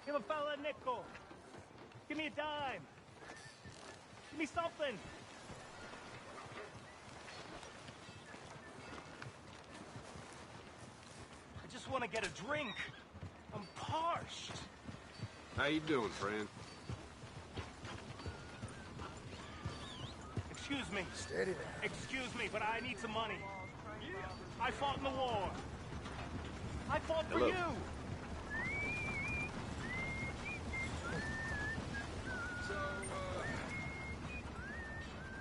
Give a fella a nickel. Give me a dime. Give me something. I just want to get a drink. I'm parched. How you doing, friend? Excuse me. Steady there. Excuse me, but I need some money. I fought in the war. I fought for Hello. you. So,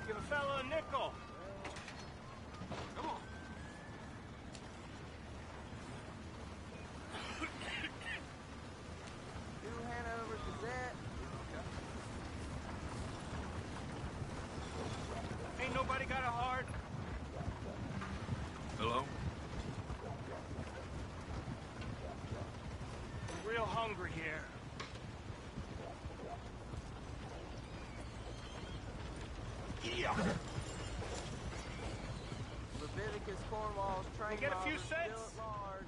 Give a fella a nickel. come on. New Hanover Gazette. Ain't nobody got a heart. Hello? I'm real hungry here. Yeah. Leviticus Cornwall's train Get a few robbers still cents? at large.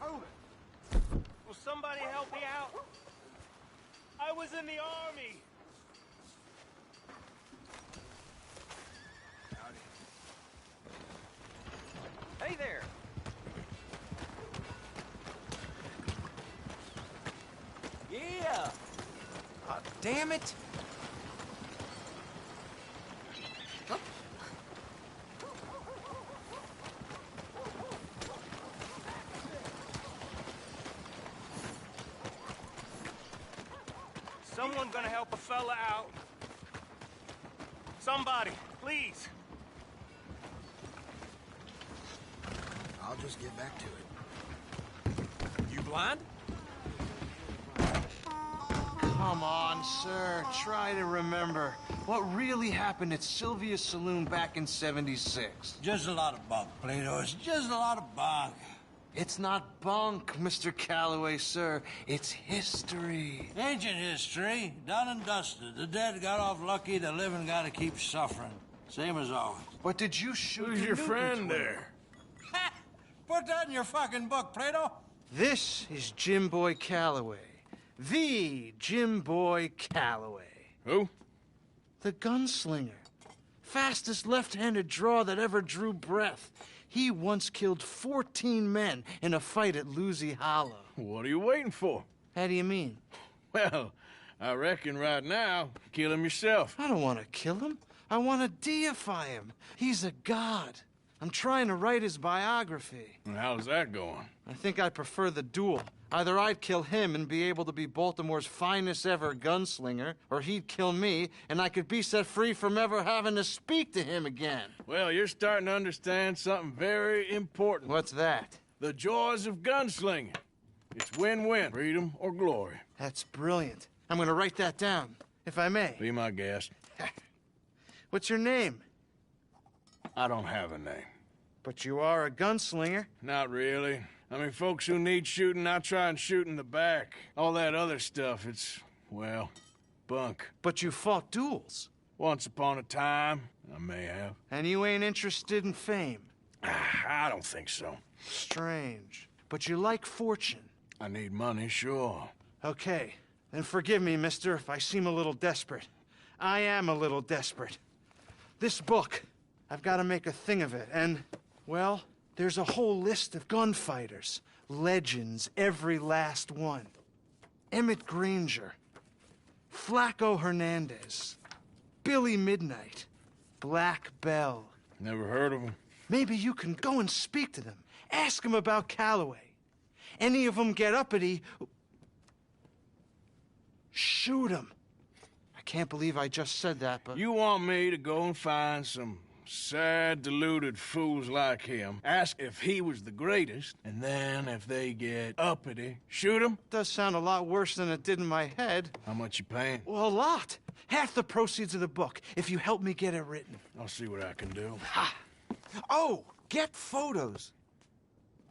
Oh. Will somebody help me out? I was in the army. Hey there! Yeah! Damn it! Someone gonna help a fella out. Somebody, please. I'll just get back to it. You blind? Come on, sir. Try to remember. What really happened at Sylvia's Saloon back in '76? Just a lot of bunk, Plato. It's just a lot of bunk. It's not bunk, Mr. Calloway, sir. It's history. Ancient history, done and dusted. The dead got off lucky, the living gotta keep suffering. Same as always. But did you shoot Who's the your Newton friend twin? there? Ha! Put that in your fucking book, Plato. This is Jim Boy Calloway. The Jim Boy Calloway. Who? The gunslinger. Fastest left-handed draw that ever drew breath. He once killed 14 men in a fight at Lucy Hollow. What are you waiting for? How do you mean? Well, I reckon right now, kill him yourself. I don't want to kill him. I want to deify him. He's a god. I'm trying to write his biography. And how's that going? I think I prefer the duel. Either I'd kill him and be able to be Baltimore's finest ever gunslinger, or he'd kill me and I could be set free from ever having to speak to him again. Well, you're starting to understand something very important. What's that? The joys of gunslinging. It's win-win, freedom or glory. That's brilliant. I'm going to write that down, if I may. Be my guest. What's your name? I don't have a name. But you are a gunslinger. Not really. I mean, folks who need shooting, I try and shoot in the back. All that other stuff, it's, well, bunk. But you fought duels. Once upon a time, I may have. And you ain't interested in fame. I don't think so. Strange. But you like fortune. I need money, sure. Okay. Then forgive me, mister, if I seem a little desperate. I am a little desperate. This book, I've got to make a thing of it, and, well, there's a whole list of gunfighters. Legends, every last one. Emmett Granger. Flaco Hernandez. Billy Midnight. Black Bell. Never heard of him. Maybe you can go and speak to them. Ask them about Calloway. Any of them get uppity, shoot them. I can't believe I just said that, but... You want me to go and find some sad, deluded fools like him, ask if he was the greatest, and then if they get uppity, shoot him? Does sound a lot worse than it did in my head. How much you paying? Well, a lot. Half the proceeds of the book, if you help me get it written. I'll see what I can do. Oh, get photos.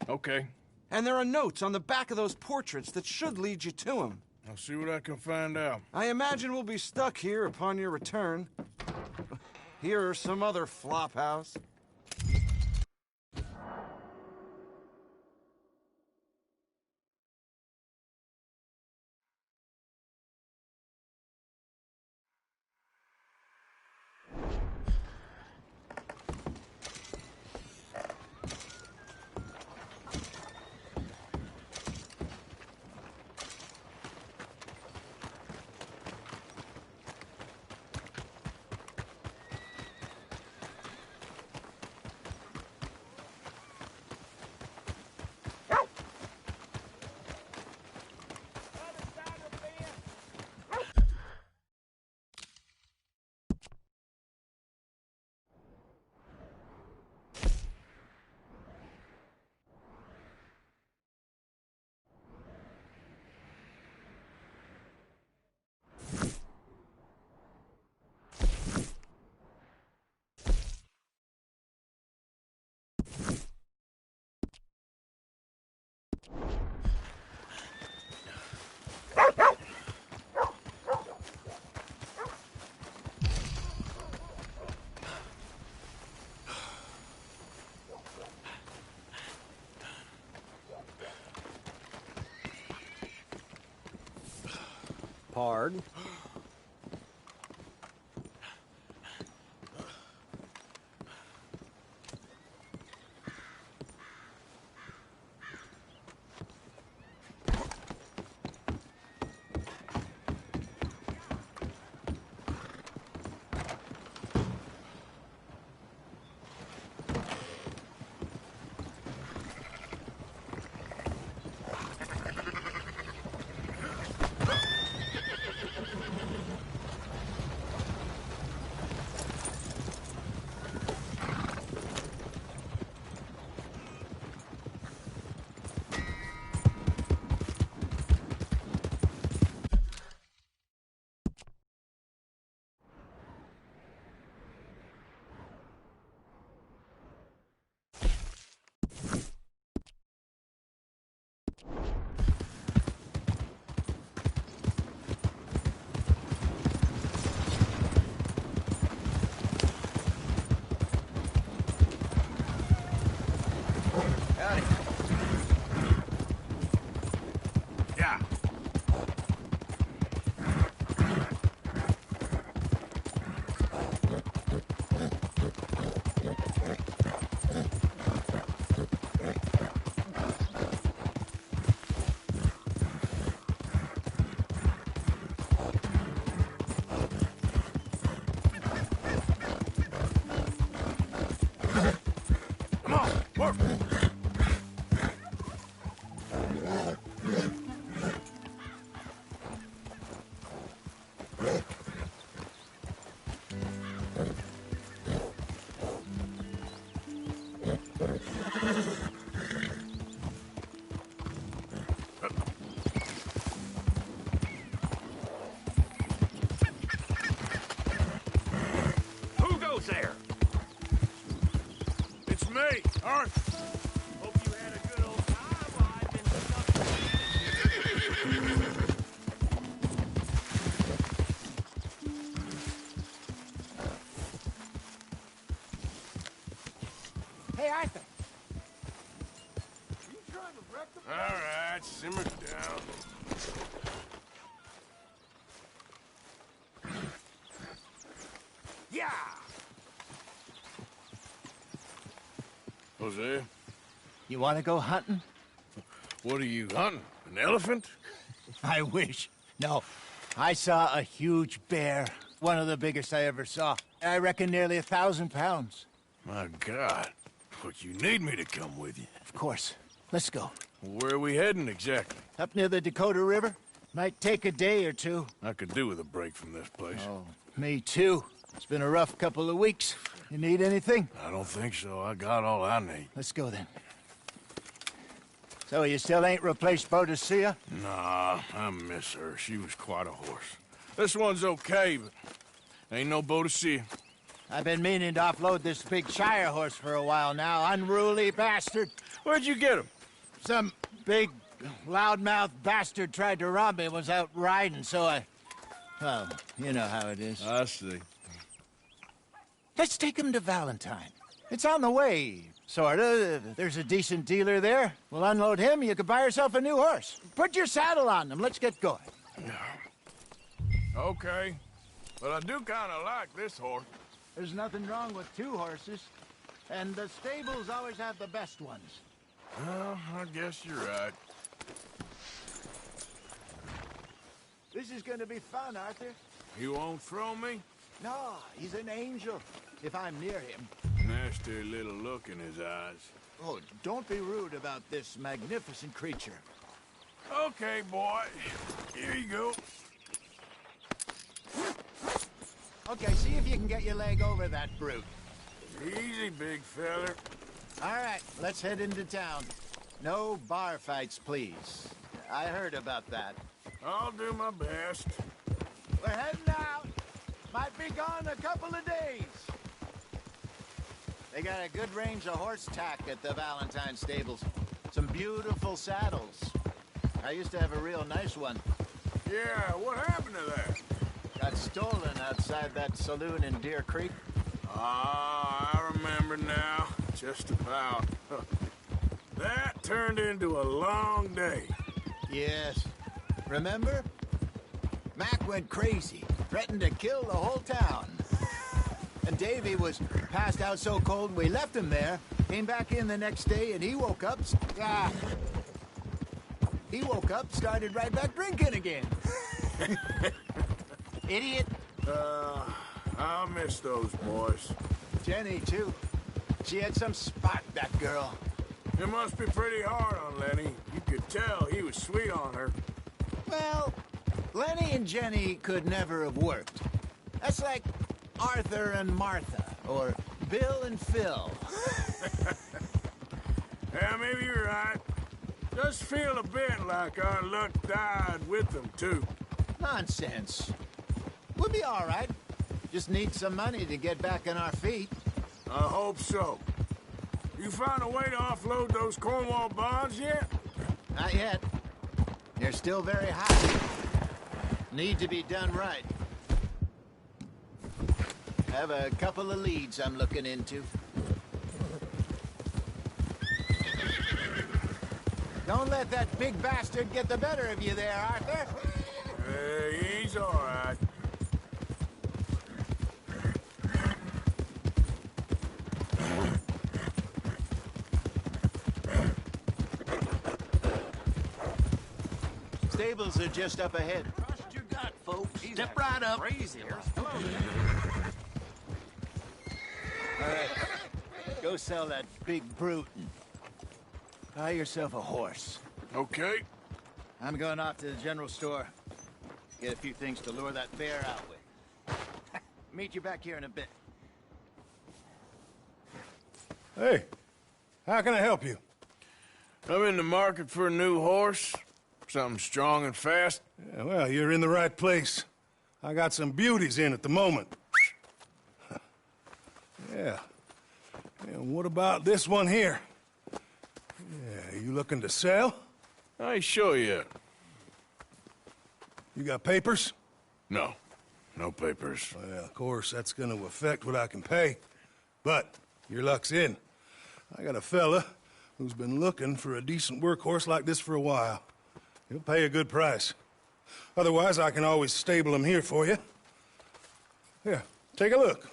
Okay. And there are notes on the back of those portraits that should lead you to him. I'll see what I can find out. I imagine we'll be stuck here upon your return. Here or some other flophouse. Pard. Howdy. Yeah. Come on, work. Who goes there? It's me, Art. Hope you had a good old time while I've been stuck. Hey, Arthur. All right, simmer down. Yeah! Jose, You want to go hunting? what are you hunting? An elephant? I wish. No. I saw a huge bear. One of the biggest I ever saw. I reckon nearly 1,000 pounds. My God. But you need me to come with you. Of course. Let's go. Where are we heading exactly? Up near the Dakota River. Might take a day or two. I could do with a break from this place. Oh, me too. It's been a rough couple of weeks. You need anything? I don't think so. I got all I need. Let's go then. So you still ain't replaced Boadicea? Nah, I miss her. She was quite a horse. This one's okay, but ain't no Boadicea. I've been meaning to offload this big Shire horse for a while now. Unruly bastard. Where'd you get him? Some big, loudmouth bastard tried to rob me and was out riding, so I... Well, you know how it is. I see. Let's take him to Valentine. It's on the way, sorta. There's a decent dealer there. We'll unload him, you could buy yourself a new horse. Put your saddle on him, let's get going. Okay. But I do kind of like this horse. There's nothing wrong with two horses. And the stables always have the best ones. Well, I guess you're right. This is gonna be fun, Arthur. You won't throw me? No, he's an angel, if I'm near him. Nasty little look in his eyes. Oh, don't be rude about this magnificent creature. Okay, boy. Here you go. Okay, see if you can get your leg over that brute. Easy, big feller. All right, let's head into town. No bar fights, please. I heard about that. I'll do my best. We're heading out. Might be gone a couple of days. They got a good range of horse tack at the Valentine stables. Some beautiful saddles. I used to have a real nice one. Yeah, what happened to that? Got stolen outside that saloon in Deer Creek. Ah, I remember now. Just about. That turned into a long day. Yes. Remember? Mac went crazy, threatened to kill the whole town. And Davy was passed out so cold we left him there. Came back in the next day and he woke up. He woke up, started right back drinking again. Idiot. I'll miss those boys. Jenny, too. She had some spot, that girl. It must be pretty hard on Lenny. You could tell he was sweet on her. Well, Lenny and Jenny could never have worked. That's like Arthur and Martha, or Bill and Phil. Yeah, maybe you're right. Does feel a bit like our luck died with them, too. Nonsense. We'll be all right. Just need some money to get back on our feet. I hope so. You found a way to offload those Cornwall bonds yet? Not yet. They're still very high. Need to be done right. Have a couple of leads I'm looking into. Don't let that big bastard get the better of you there, Arthur. He's all right. Stables are just up ahead. Trust your gut, folks. Step right up. Crazy. All right. Go sell that big brute and buy yourself a horse. Okay. I'm going off to the general store. Get a few things to lure that bear out with. Meet you back here in a bit. Hey, how can I help you? I'm in the market for a new horse. Something strong and fast. Yeah, well, you're in the right place. I got some beauties in at the moment. Yeah. And what about this one here? Yeah, you looking to sell? I ain't sure yet. You got papers? No. No papers. Well, of course, that's gonna affect what I can pay. But your luck's in. I got a fella who's been looking for a decent workhorse like this for a while. He'll pay a good price. Otherwise, I can always stable him here for you. Here, take a look.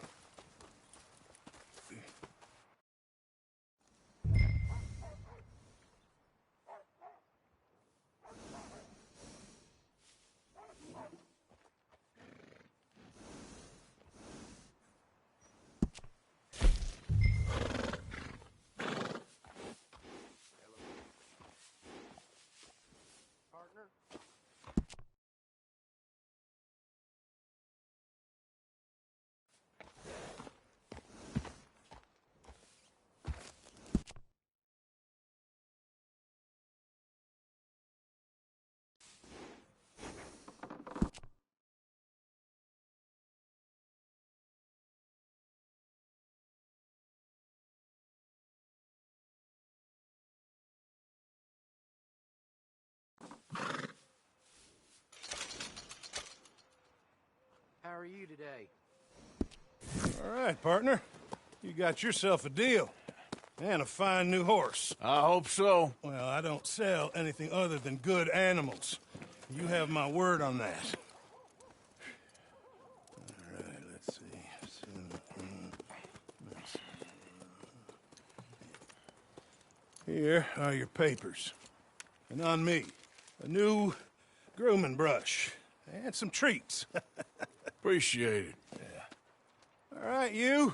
How are you today? All right, partner. You got yourself a deal. And a fine new horse. I hope so. Well, I don't sell anything other than good animals. You have my word on that. All right, let's see. Here are your papers. And on me, a new grooming brush. And some treats. Appreciate it. All right, you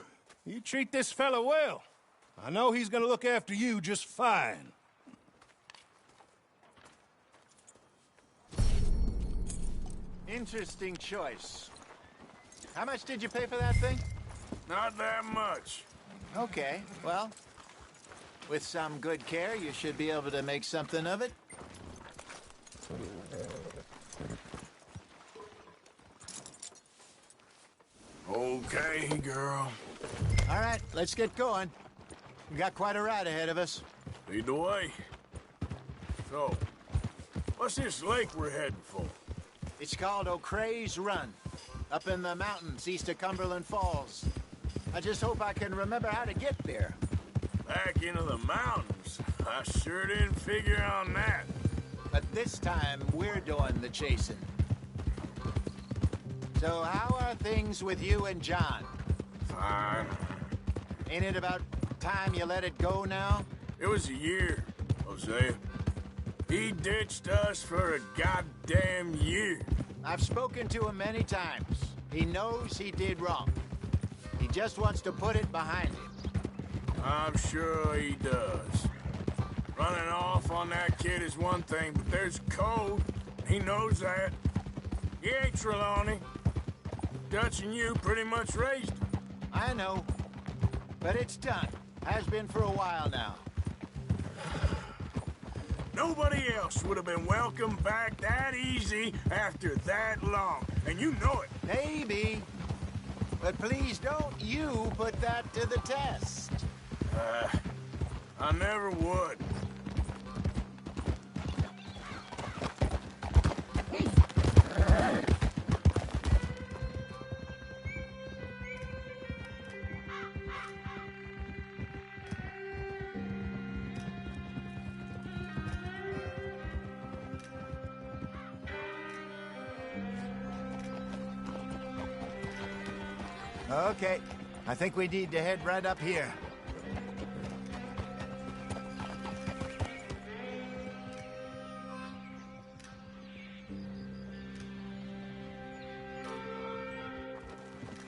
treat this fella well. I know he's gonna look after you just fine. Interesting choice. How much did you pay for that thing? Not that much. Okay, well, with some good care, you should be able to make something of it. Okay, girl. All right, let's get going. We got quite a ride ahead of us. Lead the way. So, what's this lake we're heading for? It's called O'Creagh's Run, up in the mountains east of Cumberland Falls. I just hope I can remember how to get there. Back into the mountains? I sure didn't figure on that. But this time, we're doing the chasing. So how are things with you and John? Fine. Ain't it about time you let it go now? It was a year, Hosea. He ditched us for a goddamn year. I've spoken to him many times. He knows he did wrong. He just wants to put it behind him. I'm sure he does. Running off on that kid is one thing, but there's code. He knows that. He ain't Trelawney. Dutch and you pretty much raised him. I know. But it's done. Has been for a while now. Nobody else would have been welcomed back that easy after that long. And you know it. Maybe. But please don't you put that to the test. I never would. Okay. I think we need to head right up here.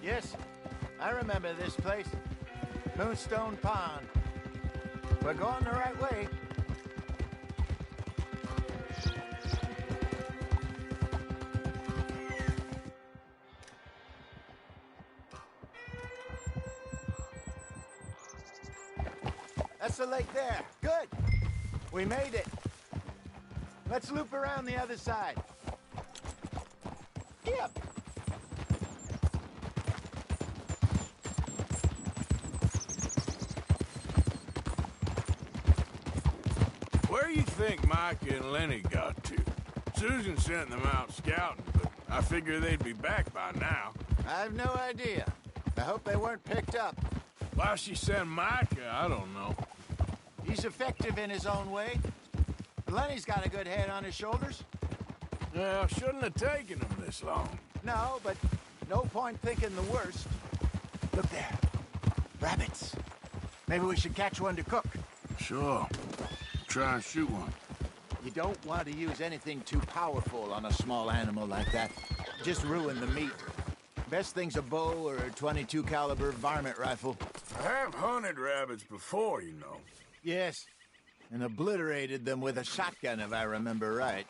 Yes, I remember this place. Moonstone Pond. We're going the right way. That's the lake there. Good. We made it. Let's loop around the other side. Yep. Where you think Micah and Lenny got to? Susan sent them out scouting, but I figure they'd be back by now. I've no idea. I hope they weren't picked up. Why she sent Micah, I don't know. He's effective in his own way. Lenny's got a good head on his shoulders. Yeah, shouldn't have taken them this long. No, but no point thinking the worst. Look there. Rabbits. Maybe we should catch one to cook. Sure. Try and shoot one. You don't want to use anything too powerful on a small animal like that. Just ruin the meat. Best thing's a bow or a .22 caliber varmint rifle. I have hunted rabbits before, you know. Yes, and obliterated them with a shotgun, if I remember right.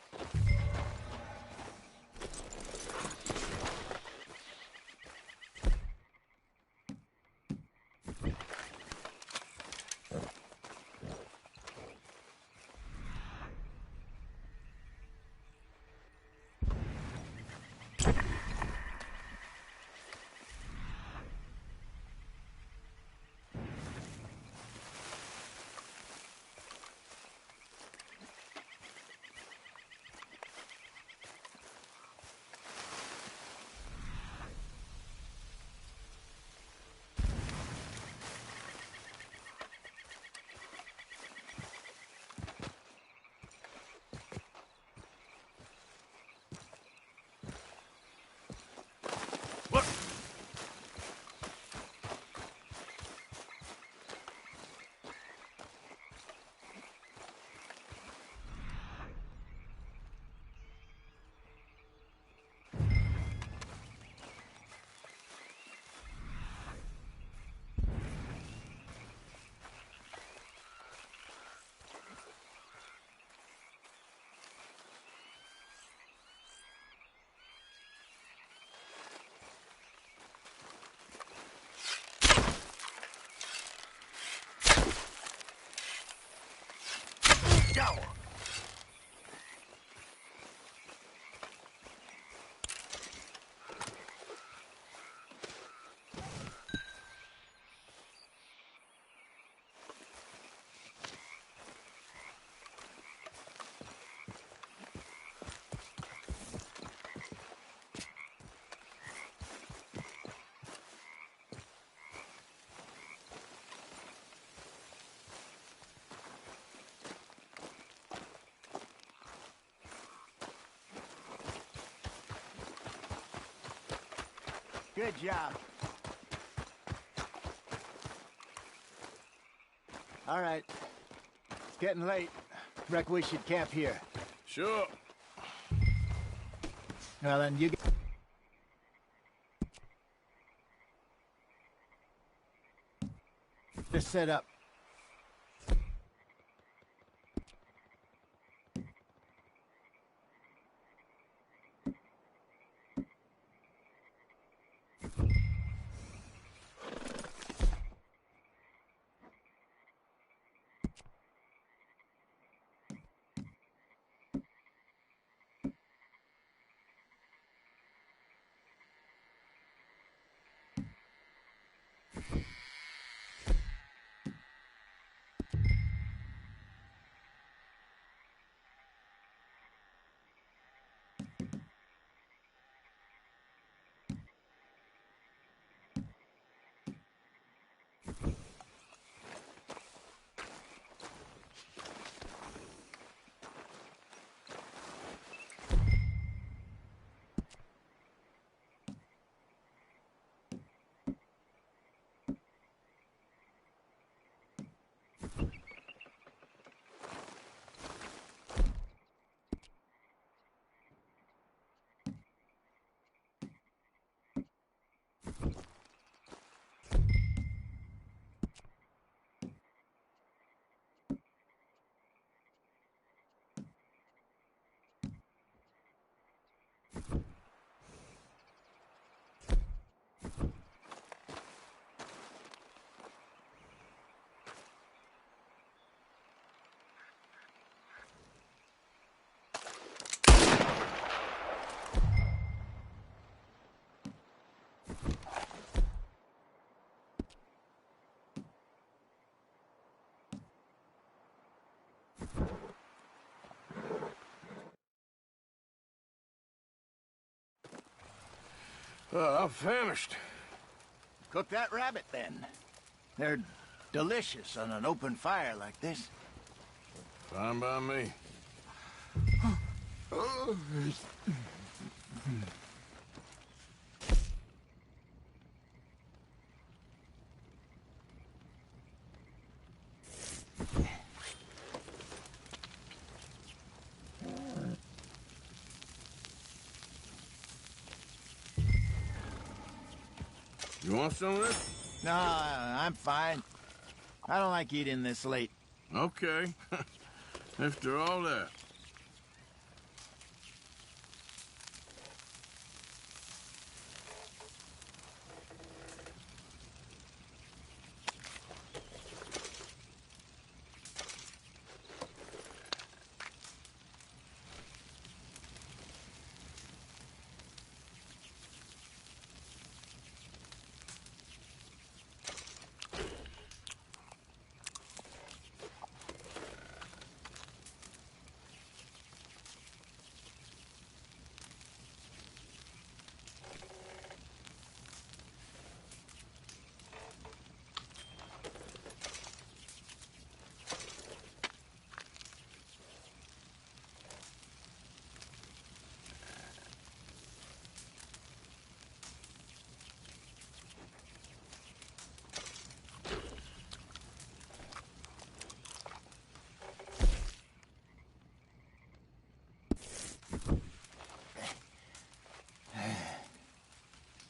Good job. All right. It's getting late. Reckon we should camp here. Sure. Well, then you... Just set up. I'm famished. Cook that rabbit, then. They're delicious on an open fire like this. Fine by me. You want some of this? No, I'm fine. I don't like eating this late. Okay. After all that.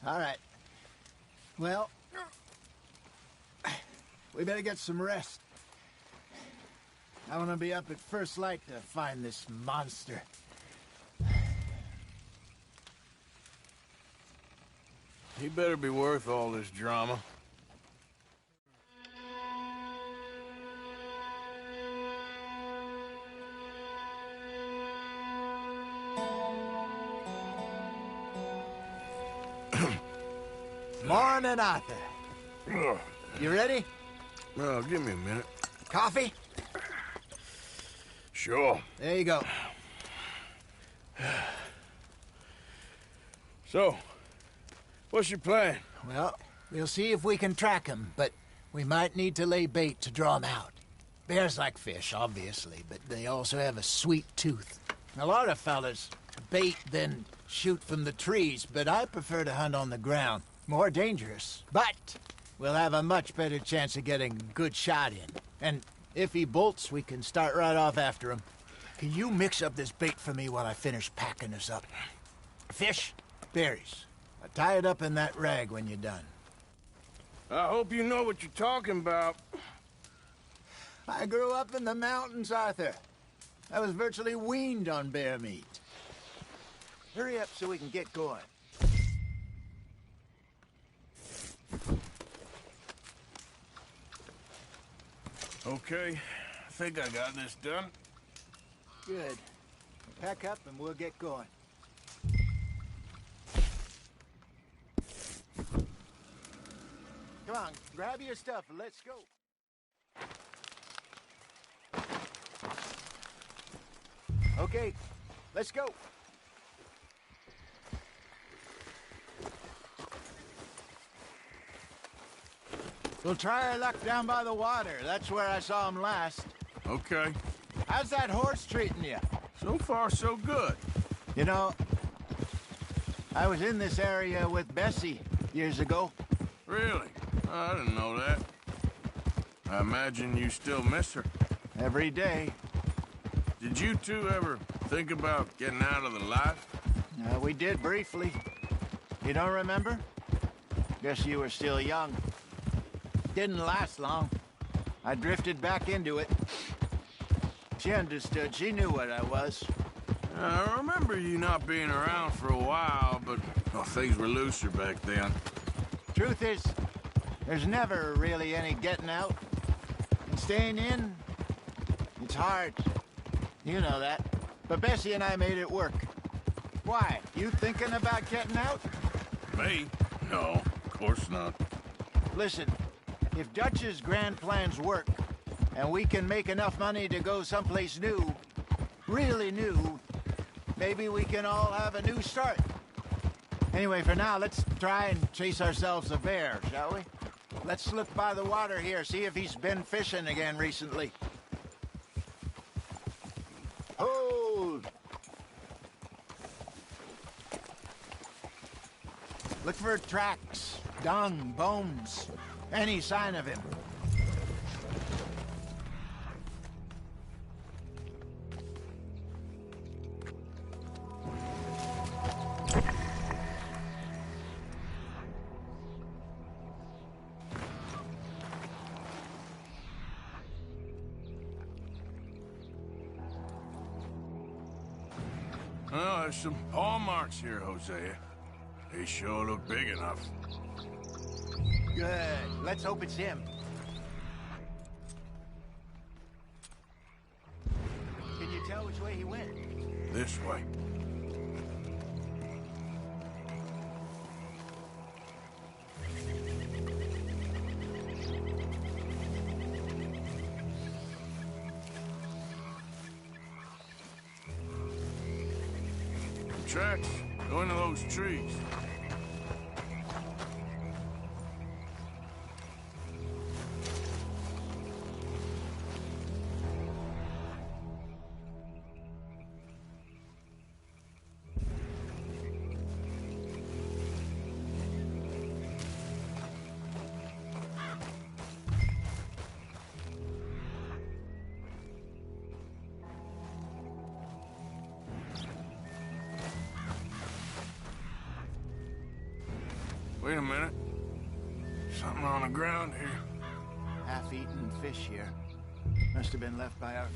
All right. Well, we better get some rest. I want to be up at first light to find this monster. He better be worth all this drama. Morning, Arthur. You ready? Well, give me a minute. Coffee? Sure. There you go. So, what's your plan? Well, we'll see if we can track him, but we might need to lay bait to draw him out. Bears like fish, obviously, but they also have a sweet tooth. A lot of fellas bait, then shoot from the trees, but I prefer to hunt on the ground. more dangerous. But we'll have a much better chance of getting a good shot in. And if he bolts, we can start right off after him. Can you mix up this bait for me while I finish packing this up? Fish, berries. Tie it up in that rag when you're done. I hope you know what you're talking about. I grew up in the mountains, Arthur. I was virtually weaned on bear meat. Hurry up so we can get going. Okay, I think I got this done. Good. Pack up and we'll get going. Come on, grab your stuff and let's go. Okay, let's go. We'll try our luck down by the water. That's where I saw him last. Okay. How's that horse treating you? So far, so good. You know, I was in this area with Bessie years ago. Really? I didn't know that. I imagine you still miss her. Every day. Did you two ever think about getting out of the life? We did briefly. You don't remember? Guess you were still young. Didn't last long. I drifted back into it. She understood. She knew what I was. I remember you not being around for a while, but well, things were looser back then. Truth is, there's never really any getting out. And staying in, it's hard. You know that. But Bessie and I made it work. Why? You thinking about getting out? Me? No, of course not. Listen, if Dutch's grand plans work, and we can make enough money to go someplace new, really new, maybe we can all have a new start. Anyway, for now, let's try and chase ourselves a bear, shall we? Let's look by the water here, see if he's been fishing again recently. Hold! Look for tracks, dung, bones, any sign of him. Well, there's some paw marks here, Hosea. They sure look big enough. Good. Let's hope it's him. Can you tell which way he went? This way. Tracks. Go into those trees. Wait a minute. Something on the ground here. Half-eaten fish here. Must have been left by our...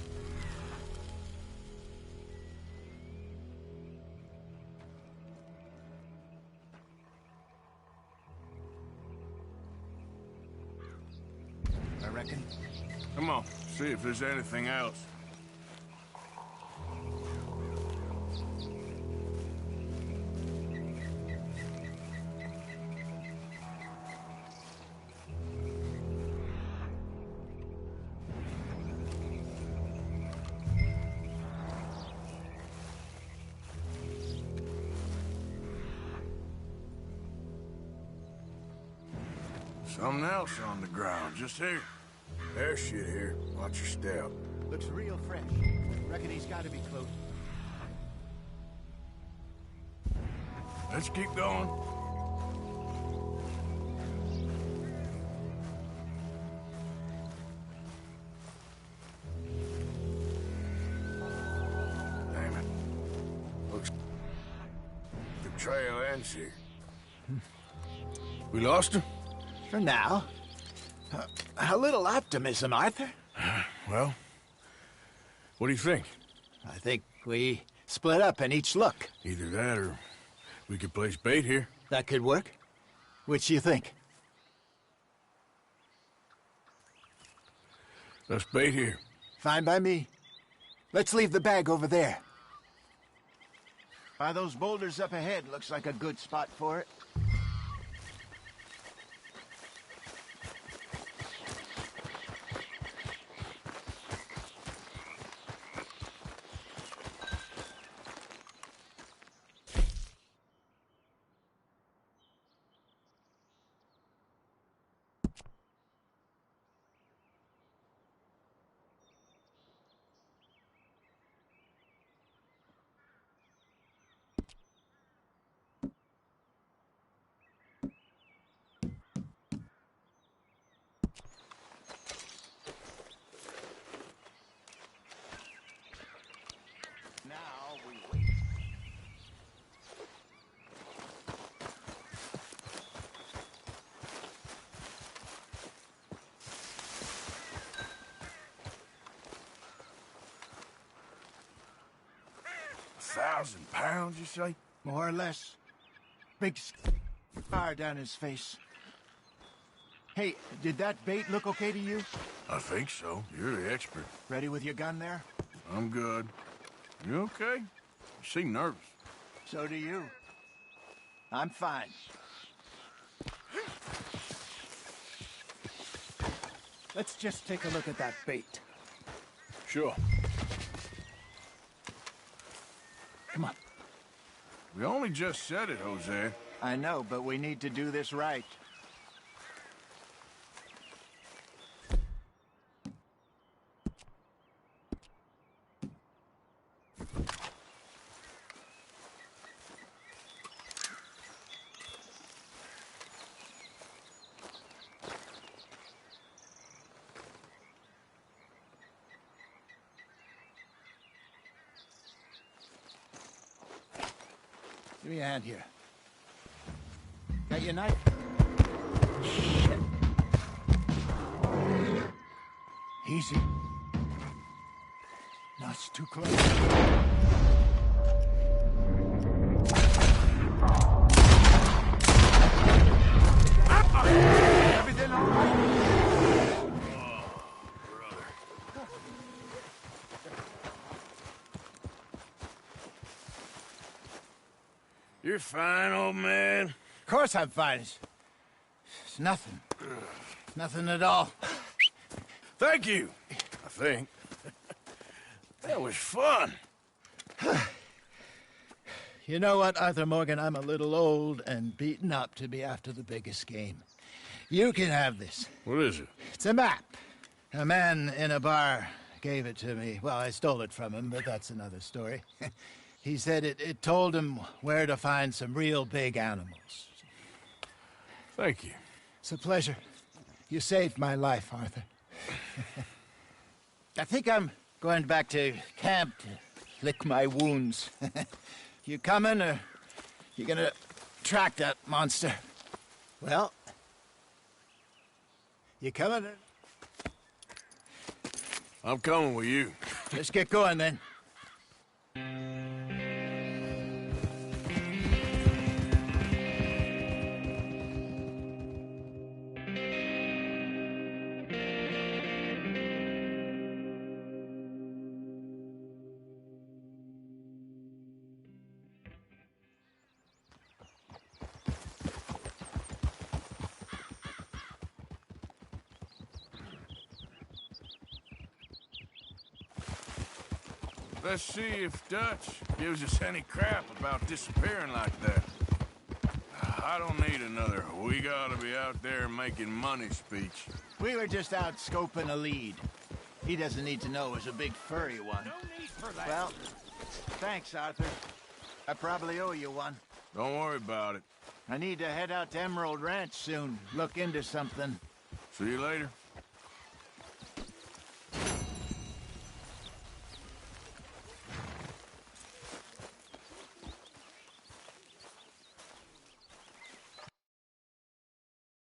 I reckon. Come on, see if there's anything else. Something else on the ground, just here. There's shit here. Watch your step. Looks real fresh. Reckon he's got to be close. Let's keep going. trail ends here. We lost her? For now. A little optimism, Arthur. Well, what do you think? I think we split up and each look. Either that or we could place bait here. That could work. Which do you think? Let's bait here. Fine by me. Let's leave the bag over there. By those boulders up ahead, looks like a good spot for it. Now we wait. £1,000, you say? More or less. Big scar down his face. Hey, did that bait look okay to you? I think so. You're the expert. Ready with your gun there? I'm good. You okay? You seem nervous. So do you. I'm fine. Let's just take a look at that bait. Sure. Come on. We only just said it, Jose. I know, but we need to do this right. Give me a hand here. Got your knife? Shit. Easy. No, it's too close. Everything all right? You're fine, old man. Of course I'm fine. It's nothing. Nothing at all. Thank you, I think. That was fun. You know what, Arthur Morgan? I'm a little old and beaten up to be after the biggest game. You can have this. What is it? It's a map. A man in a bar gave it to me. Well, I stole it from him, but that's another story. He said it told him where to find some real big animals. Thank you. It's a pleasure. You saved my life, Arthur. I think I'm going back to camp to lick my wounds. You coming, or you gonna track that monster? Well, you coming? I'm coming with you. Let's get going, then. Let's see if Dutch gives us any crap about disappearing like that. I don't need another "we gotta be out there making money" speech. We were just out scoping a lead. He doesn't need to know it was a big furry one. No need for that. Well, thanks, Arthur. I probably owe you one. Don't worry about it. I need to head out to Emerald Ranch soon. Look into something. See you later.